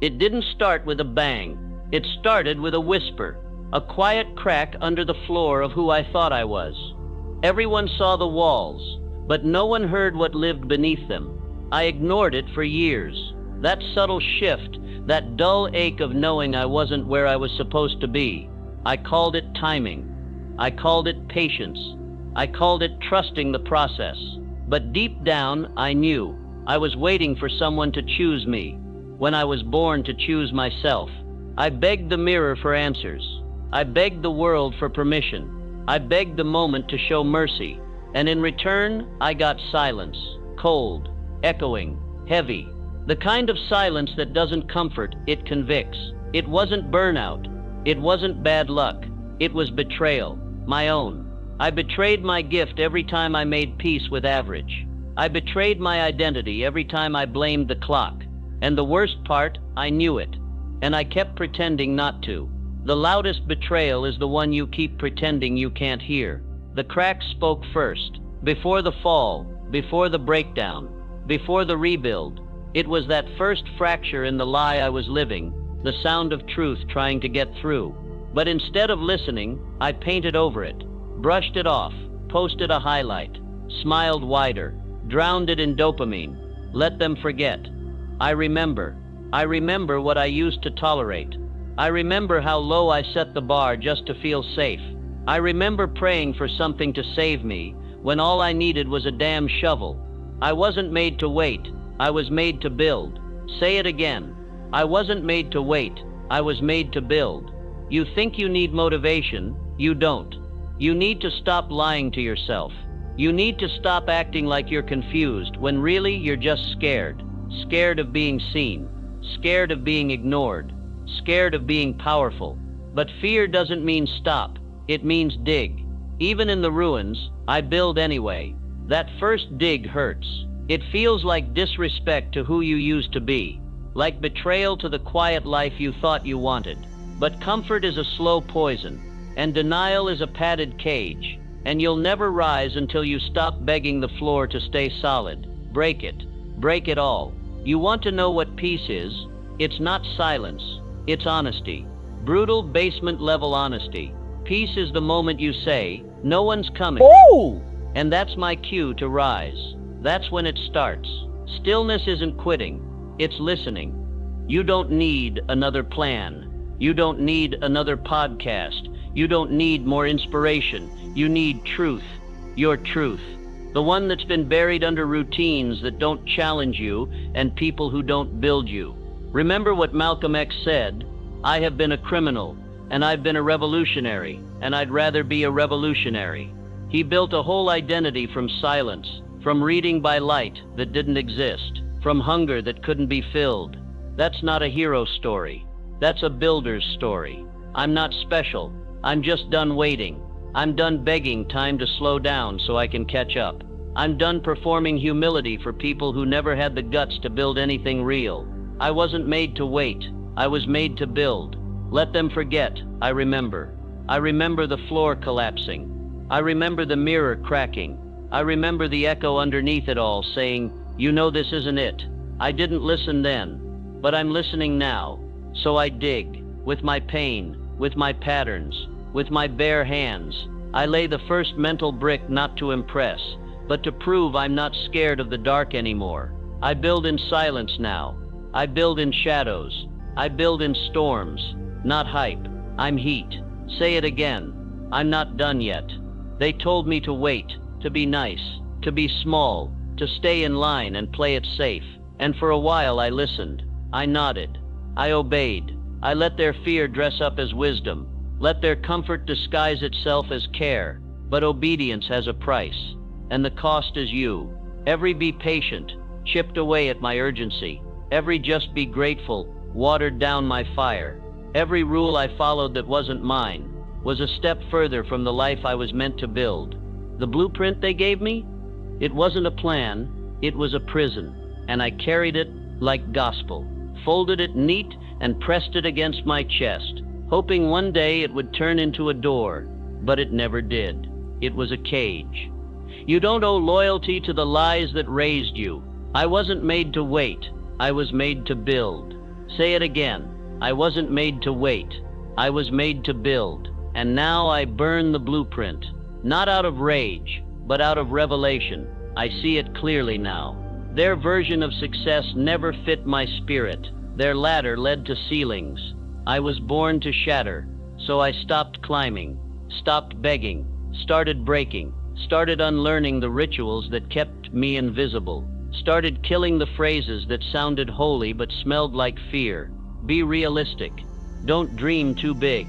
It didn't start with a bang. It started with a whisper, a quiet crack under the floor of who I thought I was. Everyone saw the walls, but no one heard what lived beneath them. I ignored it for years. That subtle shift, that dull ache of knowing I wasn't where I was supposed to be. I called it timing. I called it patience. I called it trusting the process. But deep down, I knew I was waiting for someone to choose me, when I was born to choose myself. I begged the mirror for answers. I begged the world for permission. I begged the moment to show mercy. And in return, I got silence, cold, echoing, heavy. The kind of silence that doesn't comfort, it convicts. It wasn't burnout. It wasn't bad luck. It was betrayal, my own. I betrayed my gift every time I made peace with average. I betrayed my identity every time I blamed the clock. And the worst part, I knew it. And I kept pretending not to. The loudest betrayal is the one you keep pretending you can't hear. The cracks spoke first, before the fall, before the breakdown, before the rebuild. It was that first fracture in the lie I was living, the sound of truth trying to get through. But instead of listening, I painted over it, brushed it off, posted a highlight, smiled wider, drowned it in dopamine, let them forget. I remember what I used to tolerate. I remember how low I set the bar just to feel safe. I remember praying for something to save me when all I needed was a damn shovel. I wasn't made to wait. I was made to build. Say it again. I wasn't made to wait. I was made to build. You think you need motivation. You don't. You need to stop lying to yourself. You need to stop acting like you're confused when really you're just scared. Scared of being seen. Scared of being ignored. Scared of being powerful. But fear doesn't mean stop. It means dig. Even in the ruins, I build anyway. That first dig hurts. It feels like disrespect to who you used to be. Like betrayal to the quiet life you thought you wanted. But comfort is a slow poison. And denial is a padded cage. And you'll never rise until you stop begging the floor to stay solid. Break it. Break it all. You want to know what peace is? It's not silence. It's honesty. Brutal basement-level honesty. Peace is the moment you say, no one's coming. Oh! And that's my cue to rise. That's when it starts. Stillness isn't quitting. It's listening. You don't need another plan. You don't need another podcast. You don't need more inspiration. You need truth. Your truth. The one that's been buried under routines that don't challenge you and people who don't build you. Remember what Malcolm X said, I have been a criminal, and I've been a revolutionary, and I'd rather be a revolutionary. He built a whole identity from silence, from reading by light that didn't exist, from hunger that couldn't be filled. That's not a hero story. That's a builder's story. I'm not special. I'm just done waiting. I'm done begging time to slow down so I can catch up. I'm done performing humility for people who never had the guts to build anything real. I wasn't made to wait. I was made to build. Let them forget. I remember. I remember the floor collapsing. I remember the mirror cracking. I remember the echo underneath it all saying, you know this isn't it. I didn't listen then, but I'm listening now. So I dig, with my pain, with my patterns, with my bare hands. I lay the first mental brick not to impress, but to prove I'm not scared of the dark anymore. I build in silence now. I build in shadows. I build in storms, not hype. I'm heat. Say it again. I'm not done yet. They told me to wait, to be nice, to be small, to stay in line and play it safe. And for a while I listened. I nodded. I obeyed. I let their fear dress up as wisdom. Let their comfort disguise itself as care. But obedience has a price. And the cost is you. Every be patient chipped away at my urgency. Every just be grateful watered down my fire. Every rule I followed that wasn't mine was a step further from the life I was meant to build. The blueprint they gave me? It wasn't a plan, it was a prison. And I carried it like gospel, folded it neat and pressed it against my chest, hoping one day it would turn into a door, but it never did. It was a cage. You don't owe loyalty to the lies that raised you. I wasn't made to wait. I was made to build. Say it again. I wasn't made to wait. I was made to build. And now I burn the blueprint. Not out of rage, but out of revelation. I see it clearly now. Their version of success never fit my spirit. Their ladder led to ceilings. I was born to shatter, so I stopped climbing, stopped begging, started breaking, started unlearning the rituals that kept me invisible, started killing the phrases that sounded holy but smelled like fear. Be realistic. Don't dream too big.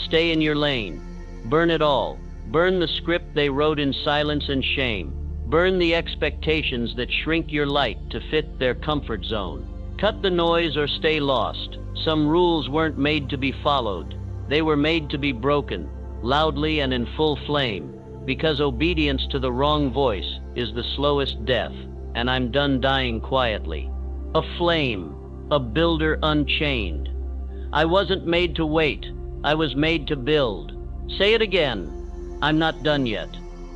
Stay in your lane. Burn it all. Burn the script they wrote in silence and shame. Burn the expectations that shrink your light to fit their comfort zone. Cut the noise or stay lost. Some rules weren't made to be followed. They were made to be broken, loudly and in full flame, because obedience to the wrong voice is the slowest death, and I'm done dying quietly. A flame, a builder unchained. I wasn't made to wait. I was made to build. Say it again. I'm not done yet.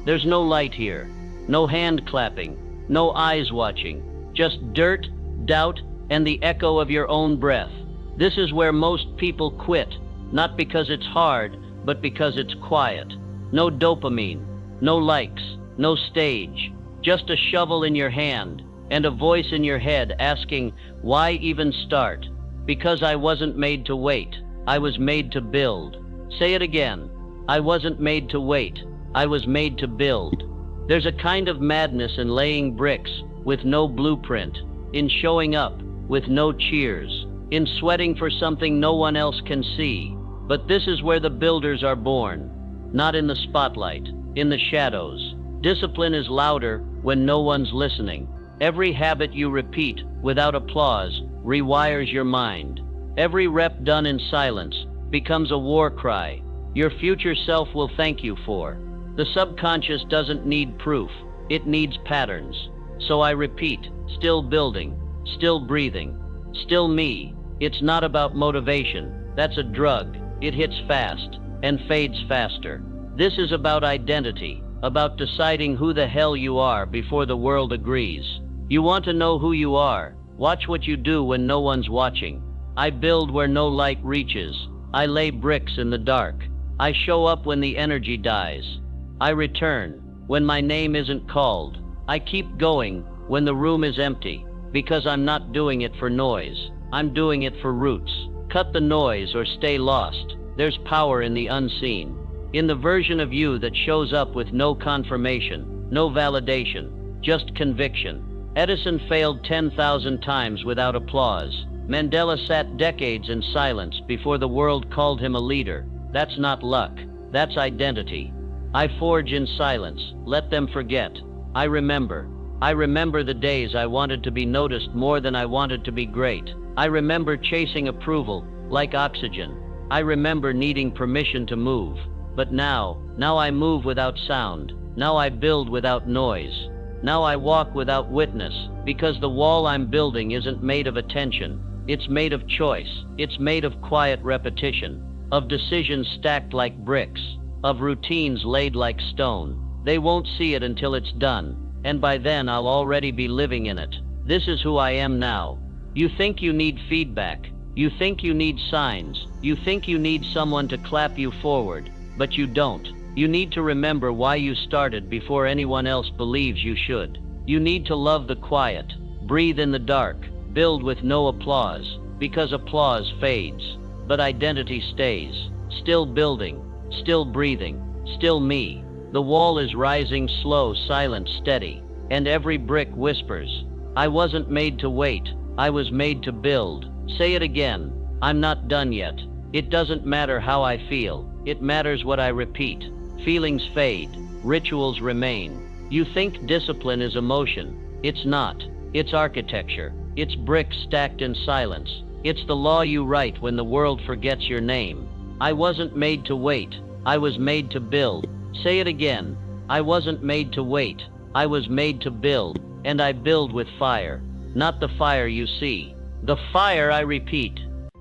There's no light here. No hand clapping. No eyes watching. Just dirt, doubt, and the echo of your own breath. This is where most people quit, not because it's hard, but because it's quiet. No dopamine, no likes, no stage. Just a shovel in your hand and a voice in your head asking, why even start? Because I wasn't made to wait. I was made to build. Say it again. I wasn't made to wait. I was made to build. There's a kind of madness in laying bricks with no blueprint, in showing up with no cheers, in sweating for something no one else can see. But this is where the builders are born, not in the spotlight, in the shadows. Discipline is louder when no one's listening. Every habit you repeat without applause rewires your mind. Every rep done in silence becomes a war cry your future self will thank you for. The subconscious doesn't need proof, it needs patterns. So I repeat, still building, still breathing, still me. It's not about motivation. That's a drug. It hits fast and fades faster. This is about identity, about deciding who the hell you are before the world agrees. You want to know who you are? Watch what you do when no one's watching. I build where no light reaches. I lay bricks in the dark. I show up when the energy dies. I return when my name isn't called. I keep going when the room is empty, because I'm not doing it for noise. I'm doing it for roots. Cut the noise or stay lost. There's power in the unseen, in the version of you that shows up with no confirmation, no validation, just conviction. Edison failed 10,000 times without applause. Mandela sat decades in silence before the world called him a leader. That's not luck. That's identity. I forge in silence. Let them forget. I remember. I remember the days I wanted to be noticed more than I wanted to be great. I remember chasing approval like oxygen. I remember needing permission to move. But now I move without sound. Now I build without noise. Now I walk without witness, because the wall I'm building isn't made of attention. It's made of choice. It's made of quiet repetition, of decisions stacked like bricks, of routines laid like stone. They won't see it until it's done, and by then I'll already be living in it. This is who I am now. You think you need feedback. You think you need signs. You think you need someone to clap you forward, but you don't. You need to remember why you started before anyone else believes you should. You need to love the quiet, breathe in the dark, build with no applause, because applause fades, but identity stays. Still building, still breathing, still me. The wall is rising slow, silent, steady, and every brick whispers, I wasn't made to wait. I was made to build. Say it again. I'm not done yet. It doesn't matter how I feel. It matters what I repeat. Feelings fade. Rituals remain. You think discipline is emotion. It's not. It's architecture. It's bricks stacked in silence. It's the law you write when the world forgets your name. I wasn't made to wait. I was made to build. Say it again. I wasn't made to wait. I was made to build. And I build with fire. Not the fire you see. The fire I repeat.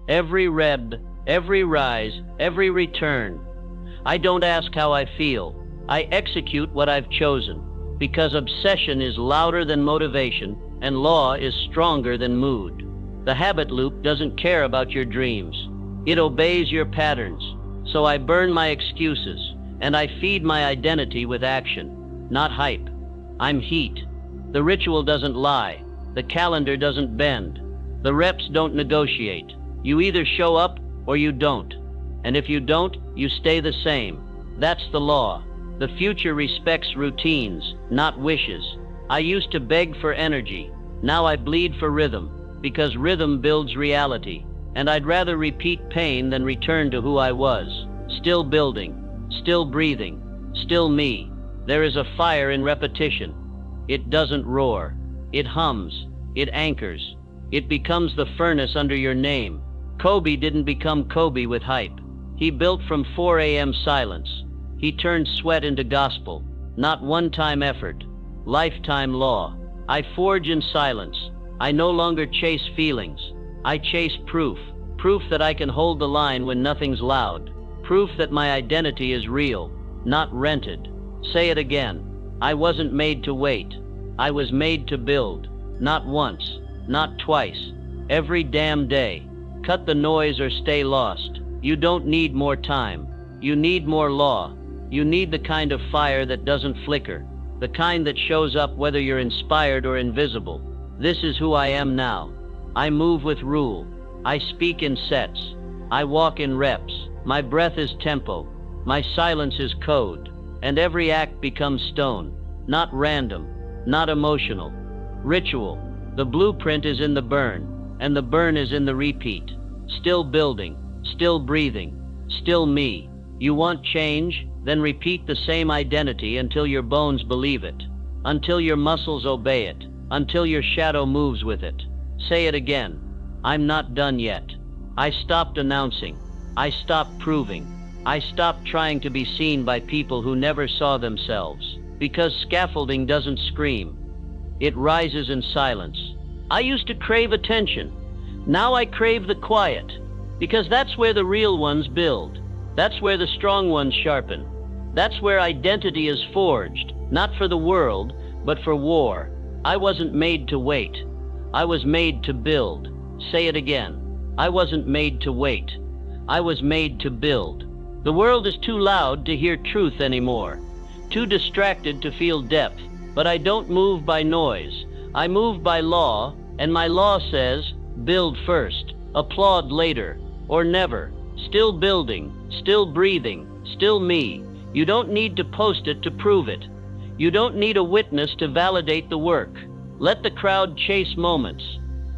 Every rep, every rise, every return. I don't ask how I feel. I execute what I've chosen. Because obsession is louder than motivation, and law is stronger than mood. The habit loop doesn't care about your dreams. It obeys your patterns. So I burn my excuses, and I feed my identity with action, not hype. I'm heat. The ritual doesn't lie. The calendar doesn't bend. The reps don't negotiate. You either show up or you don't. And if you don't, you stay the same. That's the law. The future respects routines, not wishes. I used to beg for energy. Now I bleed for rhythm, because rhythm builds reality. And I'd rather repeat pain than return to who I was. Still building, still breathing, still me. There is a fire in repetition. It doesn't roar. It hums. It anchors. It becomes the furnace under your name. Kobe didn't become Kobe with hype. He built from 4 a.m. silence. He turned sweat into gospel. Not one-time effort. Lifetime law. I forge in silence. I no longer chase feelings. I chase proof. Proof that I can hold the line when nothing's loud. Proof that my identity is real, not rented. Say it again. I wasn't made to wait. I was made to build. Not once, not twice. Every damn day. Cut the noise or stay lost. You don't need more time. You need more law. You need the kind of fire that doesn't flicker. The kind that shows up whether you're inspired or invisible. This is who I am now. I move with rule. I speak in sets. I walk in reps. My breath is tempo. My silence is code. And every act becomes stone. Not random. Not emotional. Ritual. The blueprint is in the burn. And the burn is in the repeat. Still building. Still breathing. Still me. You want change? Then repeat the same identity until your bones believe it. Until your muscles obey it. Until your shadow moves with it. Say it again. I'm not done yet. I stopped announcing. I stopped proving. I stopped trying to be seen by people who never saw themselves. Because scaffolding doesn't scream. It rises in silence. I used to crave attention. Now I crave the quiet. Because that's where the real ones build. That's where the strong ones sharpen. That's where identity is forged. Not for the world, but for war. I wasn't made to wait. I was made to build. Say it again. I wasn't made to wait. I was made to build. The world is too loud to hear truth anymore. Too distracted to feel depth. But I don't move by noise. I move by law, and my law says, build first, applaud later, or never. Still building, still breathing, still me. You don't need to post it to prove it. You don't need a witness to validate the work. Let the crowd chase moments.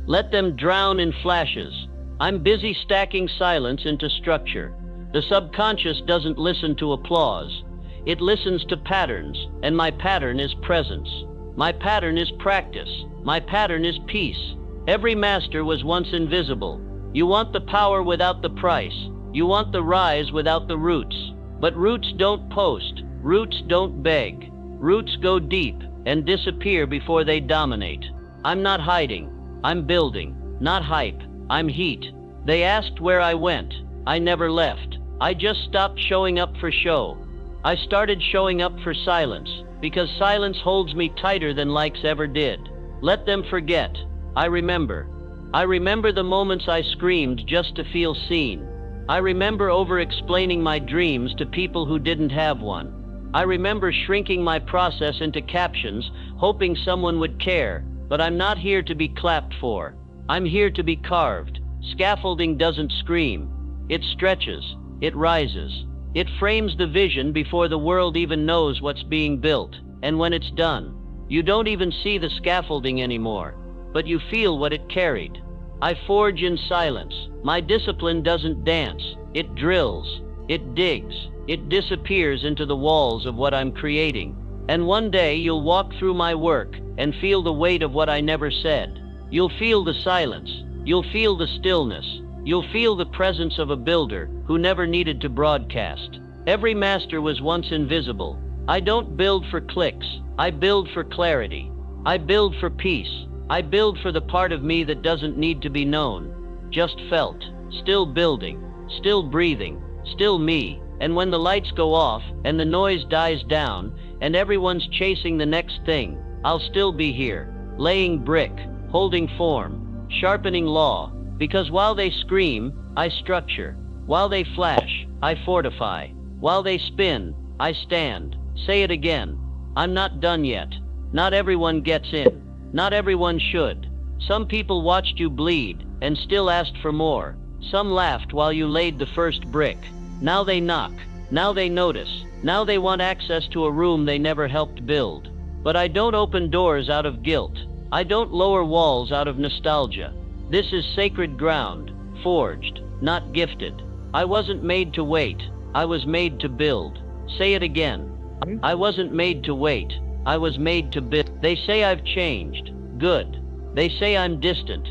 Let them drown in flashes. I'm busy stacking silence into structure. The subconscious doesn't listen to applause. It listens to patterns, and my pattern is presence. My pattern is practice. My pattern is peace. Every master was once invisible. You want the power without the price. You want the rise without the roots. But roots don't post. Roots don't beg. Roots go deep and disappear before they dominate. I'm not hiding. I'm building. Not hype. I'm heat. They asked where I went. I never left. I just stopped showing up for show. I started showing up for silence, because silence holds me tighter than likes ever did. Let them forget. I remember. I remember the moments I screamed just to feel seen. I remember over-explaining my dreams to people who didn't have one. I remember shrinking my process into captions, hoping someone would care, but I'm not here to be clapped for. I'm here to be carved. Scaffolding doesn't scream. It stretches. It rises. It frames the vision before the world even knows what's being built. And when it's done, you don't even see the scaffolding anymore, but you feel what it carried. I forge in silence. My discipline doesn't dance. It drills. It digs. It disappears into the walls of what I'm creating. And one day you'll walk through my work and feel the weight of what I never said. You'll feel the silence. You'll feel the stillness. You'll feel the presence of a builder who never needed to broadcast. Every master was once invisible. I don't build for clicks. I build for clarity. I build for peace. I build for the part of me that doesn't need to be known, just felt. Still building, still breathing, still me. And when the lights go off and the noise dies down and everyone's chasing the next thing, I'll still be here, laying brick, holding form, sharpening law, because while they scream, I structure. While they flash, I fortify. While they spin, I stand. Say it again. I'm not done yet. Not everyone gets in. Not everyone should. Some people watched you bleed and still asked for more. Some laughed while you laid the first brick. Now they knock. Now they notice. Now they want access to a room they never helped build. But I don't open doors out of guilt. I don't lower walls out of nostalgia. This is sacred ground, forged, not gifted. I wasn't made to wait. I was made to build. Say it again. I wasn't made to wait. I was made to build. They say I've changed. Good. They say I'm distant.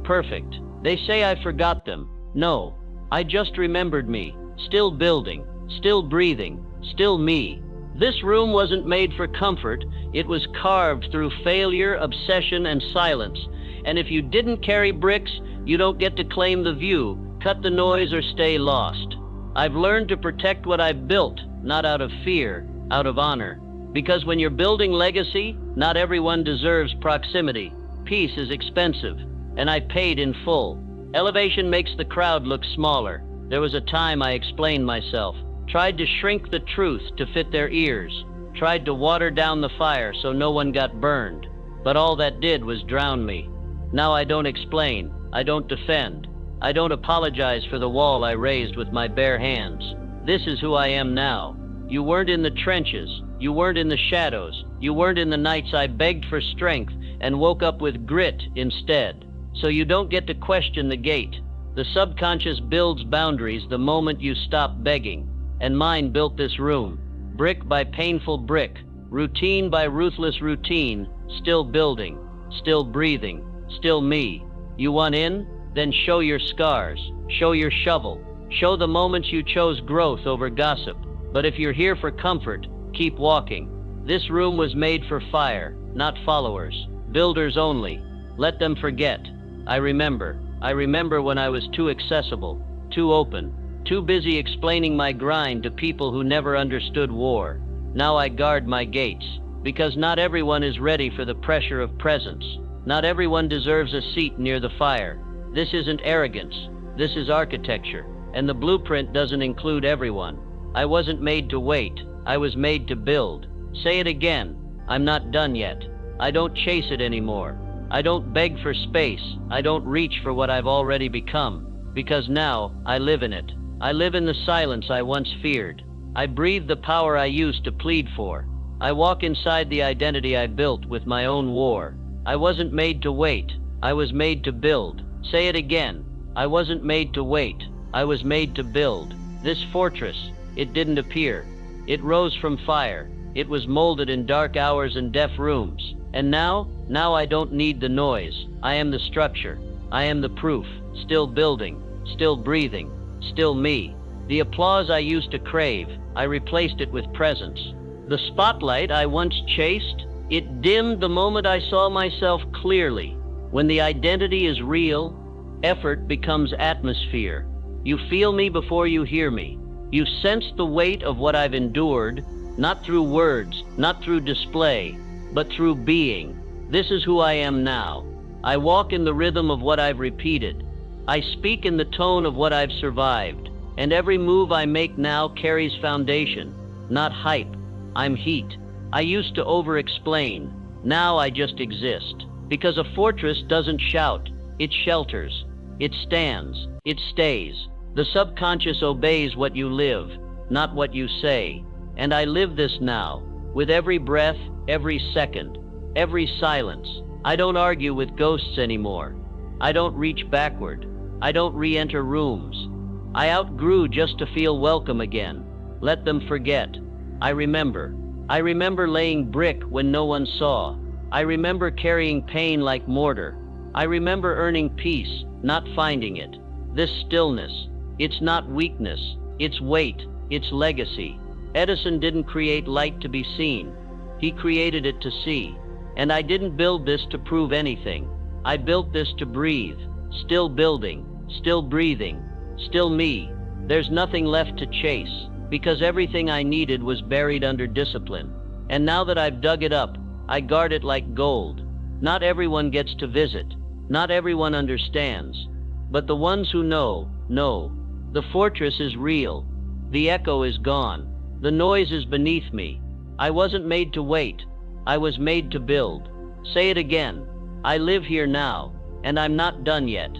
Perfect. They say I forgot them. No. I just remembered me. Still building. Still breathing. Still me. This room wasn't made for comfort. It was carved through failure, obsession, and silence. And if you didn't carry bricks, you don't get to claim the view, cut the noise, or stay lost. I've learned to protect what I've built, not out of fear, out of honor. Because when you're building legacy, not everyone deserves proximity. Peace is expensive, and I paid in full. Elevation makes the crowd look smaller. There was a time I explained myself, tried to shrink the truth to fit their ears, tried to water down the fire so no one got burned. But all that did was drown me. Now I don't explain, I don't defend, I don't apologize for the wall I raised with my bare hands. This is who I am now. You weren't in the trenches, you weren't in the shadows, you weren't in the nights I begged for strength and woke up with grit instead. So you don't get to question the gate. The subconscious builds boundaries the moment you stop begging. And mine built this room, brick by painful brick, routine by ruthless routine, still building, still breathing, still me. You want in? Then show your scars, show your shovel, show the moments you chose growth over gossip. But if you're here for comfort, keep walking. This room was made for fire, not followers, builders only. Let them forget. I remember when I was too accessible, too open, too busy explaining my grind to people who never understood war. Now I guard my gates, because not everyone is ready for the pressure of presence. Not everyone deserves a seat near the fire. This isn't arrogance, this is architecture, and the blueprint doesn't include everyone. I wasn't made to wait, I was made to build. Say it again, I'm not done yet. I don't chase it anymore. I don't beg for space, I don't reach for what I've already become, because now I live in it. I live in the silence I once feared. I breathe the power I used to plead for. I walk inside the identity I built with my own war. I wasn't made to wait. I was made to build. Say it again. I wasn't made to wait. I was made to build. This fortress, it didn't appear. It rose from fire. It was molded in dark hours and deaf rooms. And now I don't need the noise. I am the structure. I am the proof. Still building. Still breathing. Still me. The applause I used to crave, I replaced it with presence. The spotlight I once chased, it dimmed the moment I saw myself clearly. When the identity is real, effort becomes atmosphere. You feel me before you hear me. You sense the weight of what I've endured, not through words, not through display, but through being. This is who I am now. I walk in the rhythm of what I've repeated. I speak in the tone of what I've survived, and every move I make now carries foundation, not hype. I'm heat. I used to over-explain. Now I just exist. Because a fortress doesn't shout. It shelters. It stands. It stays. The subconscious obeys what you live, not what you say. And I live this now, with every breath, every second, every silence. I don't argue with ghosts anymore. I don't reach backward. I don't re-enter rooms. I outgrew just to feel welcome again. Let them forget. I remember. I remember laying brick when no one saw. I remember carrying pain like mortar. I remember earning peace, not finding it. This stillness, it's not weakness, it's weight, it's legacy. Edison didn't create light to be seen. He created it to see. And I didn't build this to prove anything. I built this to breathe. Still building, still breathing, still me. There's nothing left to chase, because everything I needed was buried under discipline. And now that I've dug it up, I guard it like gold. Not everyone gets to visit. Not everyone understands, but the ones who know, know. The fortress is real. The echo is gone. The noise is beneath me. I wasn't made to wait. I was made to build. Say it again. I live here now, and I'm not done yet.